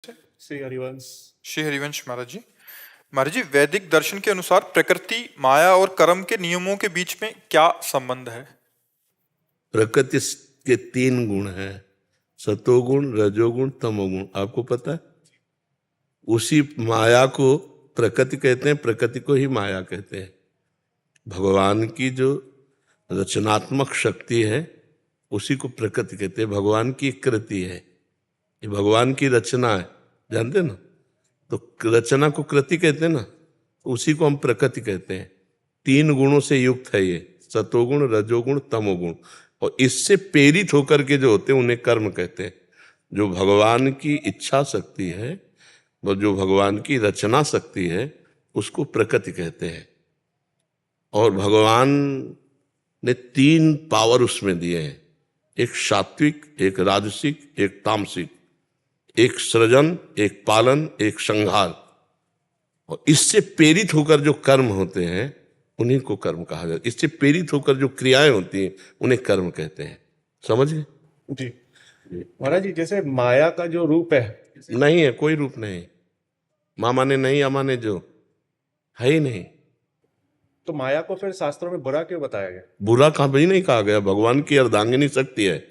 श्री हरिवंश। श्री हरिवंश महाराज जी, वैदिक दर्शन के अनुसार प्रकृति, माया और कर्म के नियमों के बीच में क्या संबंध है? प्रकृति के 3 गुण हैं, सतोगुण, रजोगुण, तमोगुण। आपको पता है? उसी माया को प्रकृति कहते हैं, प्रकृति को ही माया कहते हैं। भगवान की जो रचनात्मक शक्ति है उसी को प्रकृति कहते हैं। भगवान की कृति है, ये भगवान की रचना है, जानते ना? तो रचना को कृति कहते हैं ना, तो उसी को हम प्रकृति कहते हैं। 3 गुणों से युक्त है ये, सतोगुण, रजोगुण, तमोगुण। और इससे प्रेरित होकर के जो होते हैं उन्हें कर्म कहते हैं। जो भगवान की इच्छा शक्ति है, वो जो भगवान की रचना शक्ति है, उसको प्रकृति कहते हैं। और भगवान ने 3 पावर उसमें दिए हैं, एक सात्विक, एक राजसिक, एक तामसिक, एक सृजन, एक पालन, एक संहार। और इससे प्रेरित होकर जो कर्म होते हैं उन्हीं को कर्म कहा जाता है। इससे प्रेरित होकर जो क्रियाएं होती हैं उन्हें कर्म कहते हैं। समझ गए जी महाराज जी, जैसे माया का जो रूप है, नहीं है, कोई रूप नहीं। मामा ने नहीं, अमा ने जो है ही नहीं। तो माया को फिर शास्त्रों में बुरा क्यों बताया गया? बुरा कहाँ भी नहीं कहा गया, भगवान की अर्धांगिनी शक्ति है।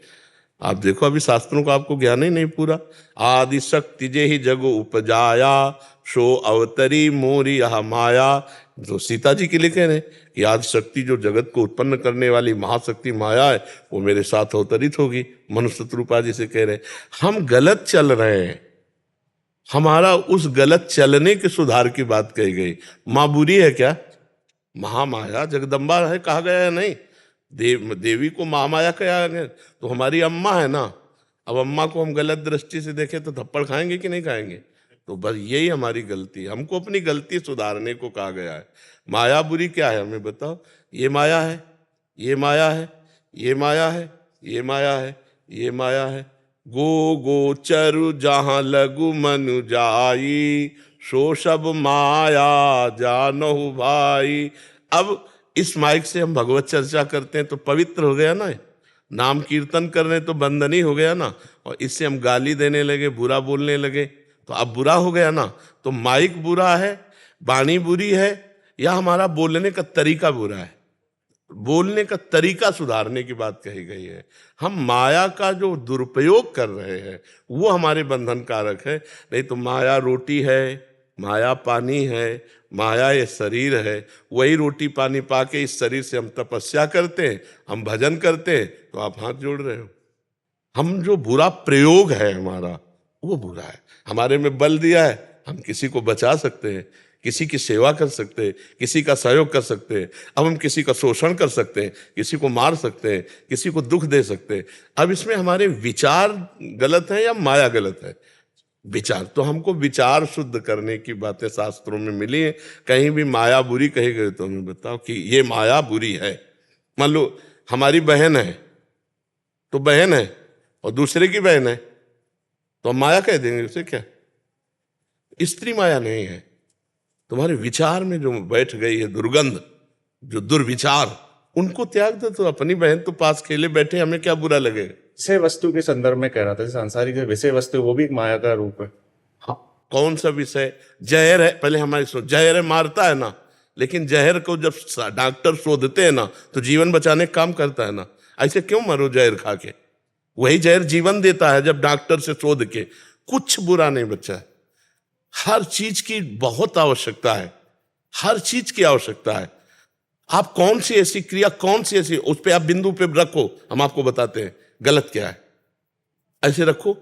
आप देखो, अभी शास्त्रों का आपको ज्ञान ही नहीं पूरा। आदि शक्ति जे ही जगो उपजाया, सो अवतरी मोरी यह माया। तो सीता जी के लिए कह रहे हैं कि आदि शक्ति जो जगत को उत्पन्न करने वाली महाशक्ति माया है, वो मेरे साथ अवतरित होगी। मनुष्य रूपा जी से कह रहे हैं हम गलत चल रहे हैं, हमारा उस गलत चलने के सुधार की बात कही गई। माँ बुरी है क्या? महामाया जगदम्बा है कहा गया है नहीं? देवी को महामाया कहा गया, तो हमारी अम्मा है ना। अब अम्मा को हम गलत दृष्टि से देखें तो थप्पड़ खाएंगे कि नहीं खाएंगे? तो बस यही हमारी गलती है, हमको अपनी गलती सुधारने को कहा गया है। माया बुरी क्या है हमें बताओ? ये माया है, ये माया है, ये माया है, ये माया है, ये माया है। गो गोचरु जहां लघु मनु जाई, सो सब माया जानहु भाई। अब इस माइक से हम भगवत चर्चा करते हैं तो पवित्र हो गया ना, नाम कीर्तन कर रहे हैं तो बंधनी हो गया ना। और इससे हम गाली देने लगे, बुरा बोलने लगे, तो अब बुरा हो गया ना। तो माइक बुरा है, वाणी बुरी है, या हमारा बोलने का तरीका बुरा है? बोलने का तरीका सुधारने की बात कही गई है। हम माया का जो दुरुपयोग कर रहे हैं वो हमारे बंधन कारक है। नहीं तो माया रोटी है, माया पानी है, माया ये शरीर है। वही रोटी पानी पाके इस शरीर से हम तपस्या करते हैं, हम भजन करते हैं, तो आप हाथ जोड़ रहे हो। हम जो बुरा प्रयोग है हमारा वो बुरा है। हमारे में बल दिया है, हम किसी को बचा सकते हैं, किसी की सेवा कर सकते हैं, किसी का सहयोग कर सकते हैं। अब हम किसी का शोषण कर सकते हैं, किसी को मार सकते हैं, किसी को दुख दे सकते हैं। अब इसमें हमारे विचार गलत है या माया गलत है? विचार। तो हमको विचार शुद्ध करने की बातें शास्त्रों में मिली है। कहीं भी माया बुरी कही गई तो हमें बताओ कि ये माया बुरी है। मान लो हमारी बहन है तो बहन है, और दूसरे की बहन है तो हम माया कह देंगे उसे क्या? स्त्री माया नहीं है। तुम्हारे विचार में जो बैठ गई है दुर्गंध, जो दुर्विचार, उनको त्याग दो। तो अपनी बहन तो पास खेले बैठे, हमें क्या बुरा लगेगा? विषय वस्तु के संदर्भ में कह रहा था, सांसारिक जो विषय वस्तु है वो भी एक माया का रूप है। हाँ, कौन सा विषय? जहर है, पहले हमारे जहर है, मारता है ना, लेकिन जहर को जब डॉक्टर शोधते हैं ना तो जीवन बचाने का काम करता है ना। ऐसे क्यों मरो जहर खा के? वही जहर जीवन देता है जब डॉक्टर से शोध के। कुछ बुरा नहीं बचा है। हर चीज की बहुत आवश्यकता है, हर चीज की आवश्यकता है। आप कौन सी ऐसी क्रिया, कौन सी ऐसी, उस पे आप बिंदु पे रखो, हम आपको बताते हैं गलत क्या है। ऐसे रखो।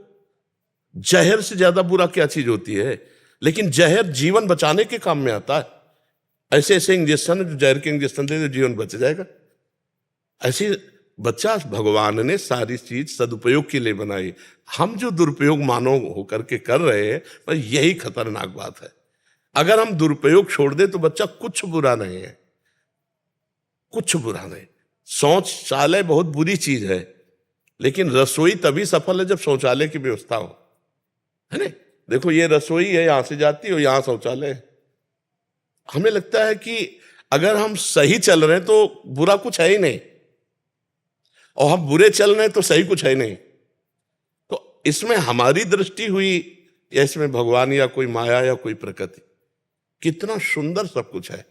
जहर से ज्यादा बुरा क्या चीज होती है? लेकिन जहर जीवन बचाने के काम में आता है। ऐसे ऐसे इंजेक्शन जो जहर के इंजेक्शन दे तो जीवन बच जाएगा। ऐसे बच्चा, भगवान ने सारी चीज सदुपयोग के लिए बनाई। हम जो दुरुपयोग मानव होकर के कर रहे हैं, पर यही खतरनाक बात है। अगर हम दुरुपयोग छोड़ दे तो बच्चा कुछ बुरा नहीं है, कुछ बुरा नहीं। शौचालय बहुत बुरी चीज है, लेकिन रसोई तभी सफल है जब शौचालय की व्यवस्था हो, है ना? देखो ये रसोई है, यहां से जाती हो, यहां शौचालय है। हमें लगता है कि अगर हम सही चल रहे हैं तो बुरा कुछ है ही नहीं, और हम बुरे चल रहे हैं तो सही कुछ है नहीं। तो इसमें हमारी दृष्टि हुई या इसमें भगवान या कोई माया या कोई प्रकृति। कितना सुंदर सब कुछ है।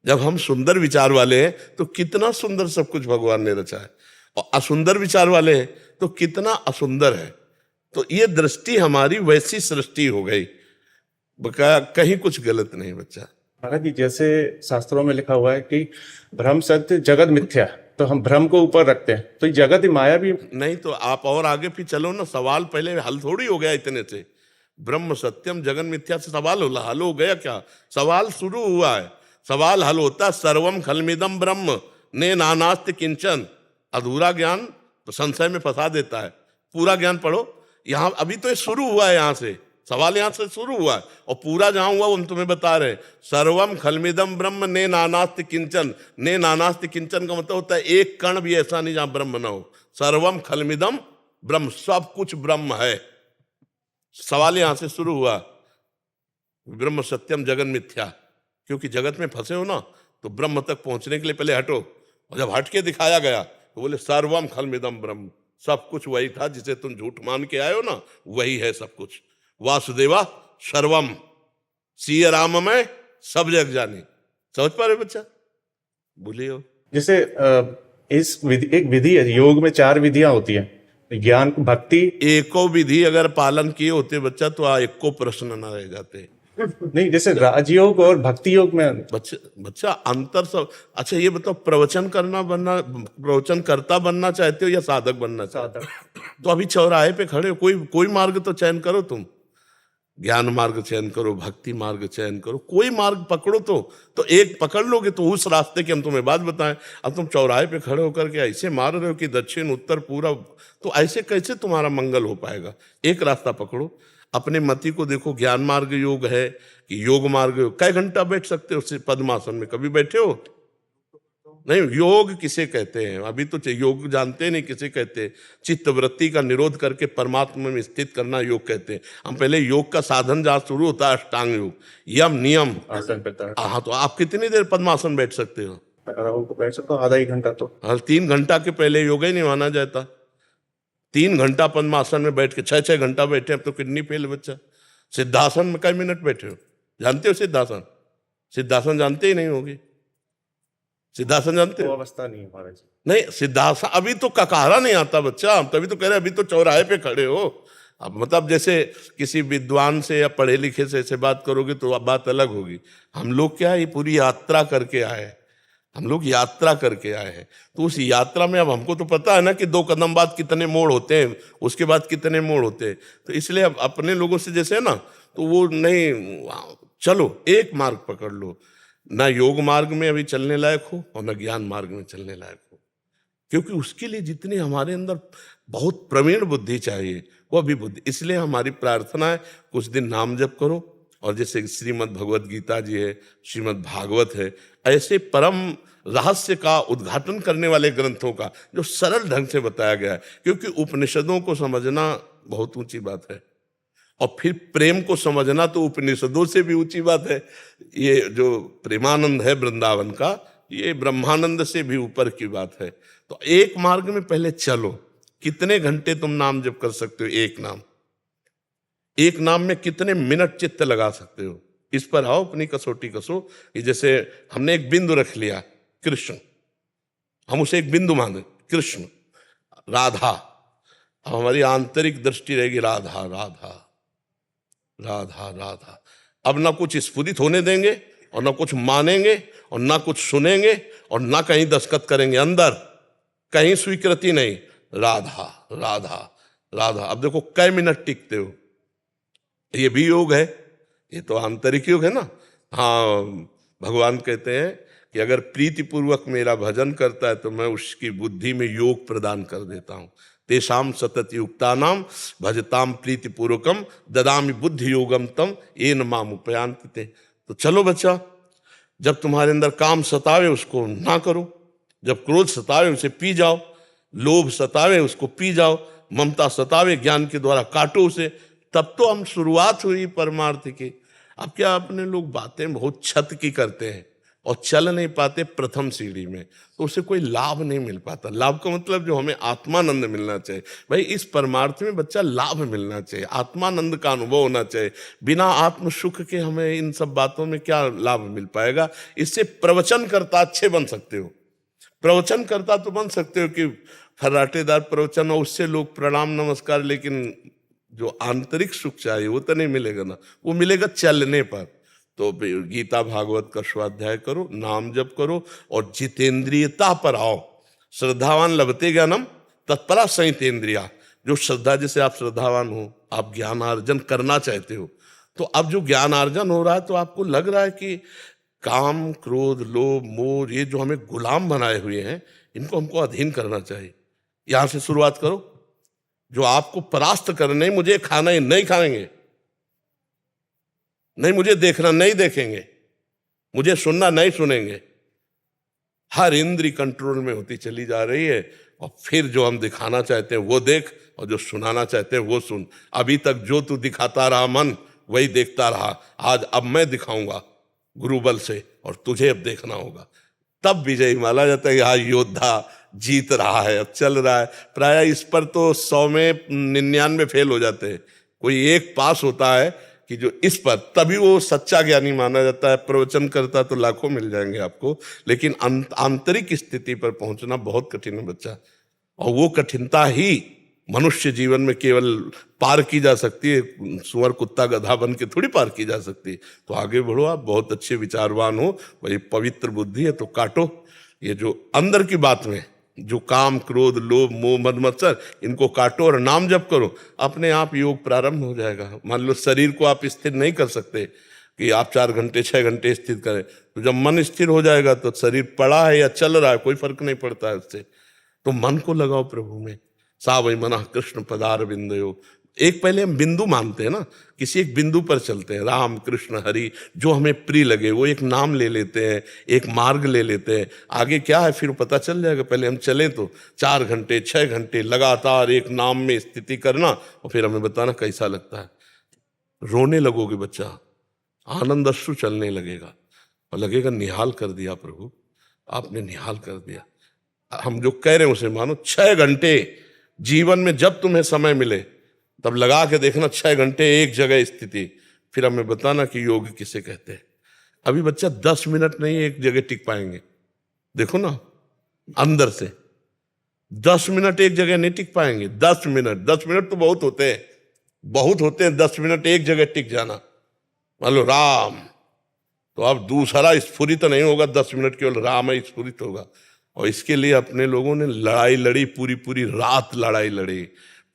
जब हम सुंदर विचार वाले हैं तो कितना सुंदर सब कुछ भगवान ने रचा है, और असुंदर विचार वाले हैं तो कितना असुंदर है। तो ये दृष्टि हमारी वैसी सृष्टि हो गई, कहीं कुछ गलत नहीं बच्चा। महाराज जी, जैसे शास्त्रों में लिखा हुआ है कि भ्रम सत्य जगत मिथ्या, तो हम भ्रम को ऊपर रखते हैं, तो ये जगत ही माया भी नहीं तो आप और आगे फिर चलो ना, सवाल पहले हल थोड़ी हो गया इतने से। ब्रह्म सत्यम जगन मिथ्या से सवाल हल हो गया क्या? सवाल शुरू हुआ है, सवाल हल होता सर्वम खलमिदम ब्रह्म ने नानास्ति किंचन। अधूरा ज्ञान तो संशय में फंसा देता है, पूरा ज्ञान पढ़ो। यहाँ अभी तो ये शुरू हुआ है, यहाँ से सवाल यहाँ से शुरू हुआ है, और पूरा जहां हुआ हम तुम्हें बता रहे हैं। सर्वम खलमिदम ब्रह्म ने नानास्ति किंचन। ने नानास्ति किंचन का मतलब होता है एक कण भी ऐसा नहीं जहां ब्रह्म ना हो। सर्वम खलमिदम ब्रह्म, सब कुछ ब्रह्म है। सवाल यहां से शुरू हुआ, ब्रह्म सत्यम जगन मिथ्या। क्योंकि जगत में फंसे हो ना, तो ब्रह्म तक पहुंचने के लिए पहले हटो, और जब हट के दिखाया गया तो बोले सर्वम खलमिदम ब्रह्म, सब कुछ वही था जिसे तुम झूठ मान के आए हो ना, वही है सब कुछ। वासुदेवा सर्वम, सिय राम में सब जग जानी। समझ पा रहे बच्चा? बोलिए। जैसे इस विधि, एक विधि है, योग में 4 विधियां होती हैं, ज्ञान, भक्ति। एको विधि अगर पालन किए होते बच्चा तो एको प्रश्न न रह जाते। नहीं, जैसे राजयोग और भक्ति योग में बच्चा अंतर सब। अच्छा ये बताओ, प्रवचन करता बनना चाहते हो या साधक बनना चाहते हो? तो अभी चौराहे पे खड़े हो, कोई मार्ग तो चयन करो तुम। ज्ञान मार्ग चयन करो, भक्ति मार्ग चयन करो, कोई मार्ग पकड़ो। तो एक पकड़ लोगे तो उस रास्ते की हम तुम्हें बात बताएं। अब तुम चौराहे पे खड़े होकर के ऐसे मार रहे हो कि दक्षिण उत्तर पूरा, तो ऐसे कैसे तुम्हारा मंगल हो पाएगा? एक रास्ता पकड़ो, अपने मति को देखो। ज्ञान मार्ग योग है कि योग मार्ग योग? कई घंटा बैठ सकते हो पद्मासन में? कभी बैठे हो? नहीं। योग किसे कहते हैं? अभी तो योग जानते नहीं किसे कहते हैं। चित्त वृत्ति का निरोध करके परमात्मा में स्थित करना योग कहते हैं। हम पहले योग का साधन जहाँ शुरू होता है अष्टांग योग, यम नियम आसन पे था। हाँ, तो आप कितनी देर पद्मासन बैठ सकते हो? बैठ सकता हूँ आधा 1 घंटा। तो 3 घंटा के पहले योग ही नहीं माना जाता। 3 घंटा पद्मासन में बैठ के 6 घंटा बैठे, अब तो किडनी फेल बच्चा। सिद्धासन में कई मिनट बैठे हो? जानते हो सिद्धासन? सिद्धासन जानते ही नहीं होगी। सिद्धासन जानते हो? अवस्था नहीं है महाराज। नहीं, सिद्धासन अभी तो ककारा नहीं आता बच्चा। हम तभी तो कह रहे अभी तो चौराहे पे खड़े हो। अब मतलब जैसे किसी विद्वान से या पढ़े लिखे से ऐसे बात करोगे तो अब बात अलग होगी। हम लोग क्या है, ये पूरी यात्रा करके आए हैं। हम लोग यात्रा करके आए हैं, तो उस यात्रा में अब हमको तो पता है ना कि 2 कदम बाद कितने मोड़ होते हैं, उसके बाद कितने मोड़ होते हैं। तो इसलिए अब अपने लोगों से जैसे है ना, तो वो नहीं, चलो एक मार्ग पकड़ लो। ना योग मार्ग में अभी चलने लायक हो और ना ज्ञान मार्ग में चलने लायक हो, क्योंकि उसके लिए जितनी हमारे अंदर बहुत प्रवीण बुद्धि चाहिए वो अभी बुद्धि। इसलिए हमारी प्रार्थना है कुछ दिन नाम जप करो, और जैसे श्रीमद् भगवत गीता जी है, श्रीमद् भागवत है, ऐसे परम रहस्य का उद्घाटन करने वाले ग्रंथों का जो सरल ढंग से बताया गया है। क्योंकि उपनिषदों को समझना बहुत ऊंची बात है, और फिर प्रेम को समझना तो उपनिषदों से भी ऊंची बात है। ये जो प्रेमानंद है वृंदावन का, ये ब्रह्मानंद से भी ऊपर की बात है। तो एक मार्ग में पहले चलो। कितने घंटे तुम नाम जप कर सकते हो? एक नाम में कितने मिनट चित्त लगा सकते हो? इस पर आओ, अपनी कसौटी कसो। कि जैसे हमने एक बिंदु रख लिया, कृष्ण, हम उसे एक बिंदु माने, कृष्ण, राधा। अब हमारी आंतरिक दृष्टि रहेगी राधा राधा राधा राधा। अब ना कुछ स्फुरित होने देंगे, और ना कुछ मानेंगे, और ना कुछ सुनेंगे, और ना कहीं दस्तखत करेंगे अंदर, कहीं स्वीकृति नहीं। राधा राधा राधा। अब देखो कई मिनट टिकते हो। ये भी योग है, ये तो आंतरिक योग है ना। हाँ, भगवान कहते हैं कि अगर प्रीतिपूर्वक मेरा भजन करता है तो मैं उसकी बुद्धि में योग प्रदान कर देता हूँ। तेषाम सतत युक्तानाम भजताम प्रीतिपूर्वकम ददामि बुद्धि योगम तम येन माम उपयान्ति ते। तो चलो बच्चा, जब तुम्हारे अंदर काम सतावे उसको ना करो, जब क्रोध सतावे उसे पी जाओ, लोभ सतावे उसको पी जाओ, ममता सतावे ज्ञान के द्वारा काटो उसे। तब तो हम शुरुआत हुई परमार्थ की। अब क्या अपने लोग बातें बहुत छत की करते हैं और चल नहीं पाते प्रथम सीढ़ी में, तो उसे कोई लाभ नहीं मिल पाता। लाभ का मतलब जो हमें आत्मानंद मिलना चाहिए, भाई इस परमार्थ में बच्चा लाभ मिलना चाहिए, आत्मानंद का अनुभव होना चाहिए। बिना आत्म सुख के हमें इन सब बातों में क्या लाभ मिल पाएगा। इससे प्रवचन करता अच्छे बन सकते हो, प्रवचन करता तो बन सकते हो कि फर्राटेदार प्रवचन और उससे लोग प्रणाम नमस्कार, लेकिन जो आंतरिक सुख चाहिए वो तो नहीं मिलेगा ना, वो मिलेगा चलने पर। तो गीता भागवत का स्वाध्याय करो, नाम जप करो और जितेंद्रियता पर आओ। श्रद्धावान लभते ज्ञानम तत्परा संयतेंद्रिया। जो श्रद्धा, जैसे आप श्रद्धावान हो, आप ज्ञान अर्जन करना चाहते हो, तो अब जो ज्ञान अर्जन हो रहा है तो आपको लग रहा है कि काम क्रोध लोभ मोह ये जो हमें गुलाम बनाए हुए हैं, इनको हमको अधीन करना चाहिए। यहां से शुरुआत करो। जो आपको परास्त करने, मुझे खाना ही नहीं खाएंगे, नहीं मुझे देखना नहीं देखेंगे, मुझे सुनना नहीं सुनेंगे, हर इंद्री कंट्रोल में होती चली जा रही है। और फिर जो हम दिखाना चाहते हैं वो देख, और जो सुनाना चाहते हैं वो सुन। अभी तक जो तू दिखाता रहा मन, वही देखता रहा। आज अब मैं दिखाऊंगा गुरु बल से, और तुझे अब देखना होगा। तब विजयी माना जाता है कि हाँ योद्धा जीत रहा है, अब चल रहा है। प्राय इस पर तो 100 में 99 फेल हो जाते हैं, कोई एक पास होता है कि जो इस पर, तभी वो सच्चा ज्ञानी माना जाता है। प्रवचन करता तो लाखों मिल जाएंगे आपको, लेकिन आंतरिक स्थिति पर पहुंचना बहुत कठिन है बच्चा। और वो कठिनता ही मनुष्य जीवन में केवल पार की जा सकती है, सुअर कुत्ता गधा बन के थोड़ी पार की जा सकती। तो आगे बढ़ो, आप बहुत अच्छे विचारवान हो, वही पवित्र बुद्धि है तो काटो ये जो अंदर की बात में जो काम क्रोध लोभ मोह मद मत्सर, इनको काटो और नाम जप करो। अपने आप योग प्रारंभ हो जाएगा। मान लो शरीर को आप स्थिर नहीं कर सकते कि आप 4 घंटे 6 घंटे स्थिर करें, तो जब मन स्थिर हो जाएगा तो शरीर पड़ा है या चल रहा है कोई फर्क नहीं पड़ता है उससे। तो मन को लगाओ प्रभु में। सा वै मनः कृष्ण पदार बिंदयो। एक पहले हम बिंदु मानते हैं ना, किसी एक बिंदु पर चलते हैं, राम कृष्ण हरि, जो हमें प्रिय लगे वो एक नाम ले लेते हैं, एक मार्ग ले लेते हैं। आगे क्या है फिर पता चल जाएगा। पहले हम चले तो 4 घंटे 6 घंटे लगातार एक नाम में स्थिति करना, और फिर हमें बताना कैसा लगता है। रोने लगोगे बच्चा, आनंद अश्रु चलने लगेगा, और लगेगा निहाल कर दिया प्रभु, आपने निहाल कर दिया। हम जो कह रहे हैं उसे मानो। 6 घंटे जीवन में जब तुम्हें समय मिले तब लगा के देखना, 6 घंटे एक जगह स्थिति, फिर हमें बताना कि योग किसे कहते हैं। अभी बच्चा 10 मिनट नहीं एक जगह टिक पाएंगे, देखो ना अंदर से 10 मिनट एक जगह नहीं टिक पाएंगे। 10 मिनट तो बहुत होते हैं, बहुत होते हैं 10 मिनट एक जगह टिक जाना। मान लो राम, तो अब दूसरा स्फुरित नहीं होगा, 10 मिनट केवल राम ही स्फुरित होगा। और इसके लिए अपने लोगों ने लड़ाई लड़ी, पूरी पूरी रात लड़ाई लड़ी,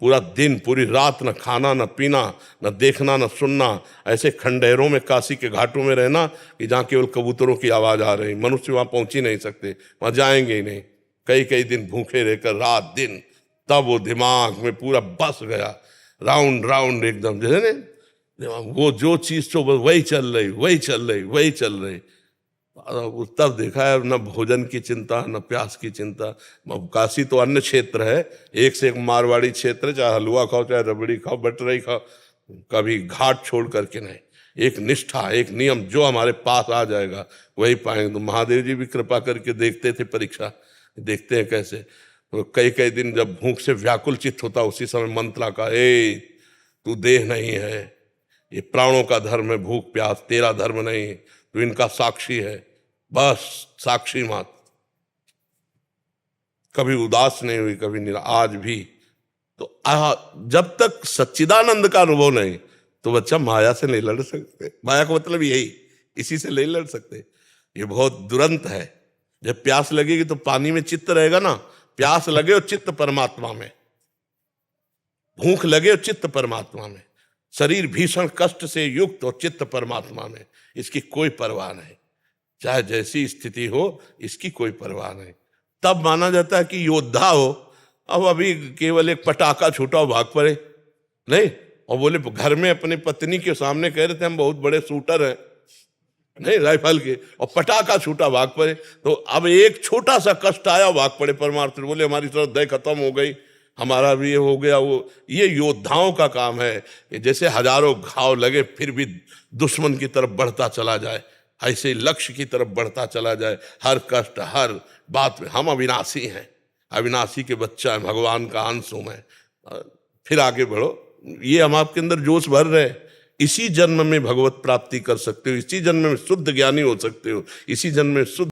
पूरा दिन पूरी रात, न खाना न पीना, न देखना न सुनना, ऐसे खंडहरों में काशी के घाटों में रहना कि जहाँ केवल कबूतरों की आवाज़ आ रही, मनुष्य वहाँ पहुँच ही नहीं सकते, वहाँ जाएंगे ही नहीं। कई कई दिन भूखे रहकर रात दिन, तब वो दिमाग में पूरा बस गया, राउंड राउंड एकदम, जैसे वो जो चीज़ तो वही चल रही। तब देखा है न भोजन की चिंता न प्यास की चिंता। काशी तो अन्य क्षेत्र है, एक से एक मारवाड़ी क्षेत्र, चाहे हलवा खाओ चाहे रबड़ी खाओ बटरई खाओ, कभी घाट छोड़ करके नहीं। एक निष्ठा एक नियम जो हमारे पास आ जाएगा वही पाएंगे। तो महादेव जी भी कृपा करके देखते थे परीक्षा, देखते हैं कैसे। तो कई कई दिन जब भूख से व्याकुल चित्त होता, उसी समय मंत्रा का, ए तू देह नहीं है, ये प्राणों का धर्म है भूख प्यास, तेरा धर्म नहीं, तो इनका साक्षी है, बस साक्षी मात्र। कभी उदास नहीं हुई, कभी आज भी। तो जब तक सच्चिदानंद का अनुभव नहीं तो बच्चा माया से नहीं लड़ सकते। माया का मतलब यही, इसी से नहीं लड़ सकते। ये बहुत दुरंत है। जब प्यास लगेगी तो पानी में चित्त रहेगा ना, प्यास लगे और चित्त परमात्मा में, भूख लगे और चित्त परमात्मा में, शरीर भीषण कष्ट से युक्त और चित्त परमात्मा में, इसकी कोई परवाह नहीं। चाहे जैसी स्थिति हो इसकी कोई परवाह नहीं। तब माना जाता है कि योद्धा हो। अब अभी केवल एक पटाखा छूटा हो भाग पड़े नहीं, और बोले घर में अपने पत्नी के सामने कह रहे थे हम बहुत बड़े शूटर हैं नहीं राइफल के, और पटाखा छूटा भाग पड़े। तो अब एक छोटा सा कष्ट आया भाग पड़े परमार्थ, बोले हमारी श्रद्धा खत्म हो गई, हमारा भी ये हो गया वो। ये योद्धाओं का काम है कि जैसे हजारों घाव लगे फिर भी दुश्मन की तरफ बढ़ता चला जाए, ऐसे ही लक्ष्य की तरफ बढ़ता चला जाए, हर कष्ट हर बात में हम अविनाशी हैं, अविनाशी के बच्चा है, भगवान का अंश हूं मैं, फिर आगे बढ़ो। ये हम आपके अंदर जोश भर रहे हैं, इसी जन्म में भगवत प्राप्ति कर सकते हो, इसी जन्म में शुद्ध ज्ञानी हो सकते हो, इसी जन्म में शुद्ध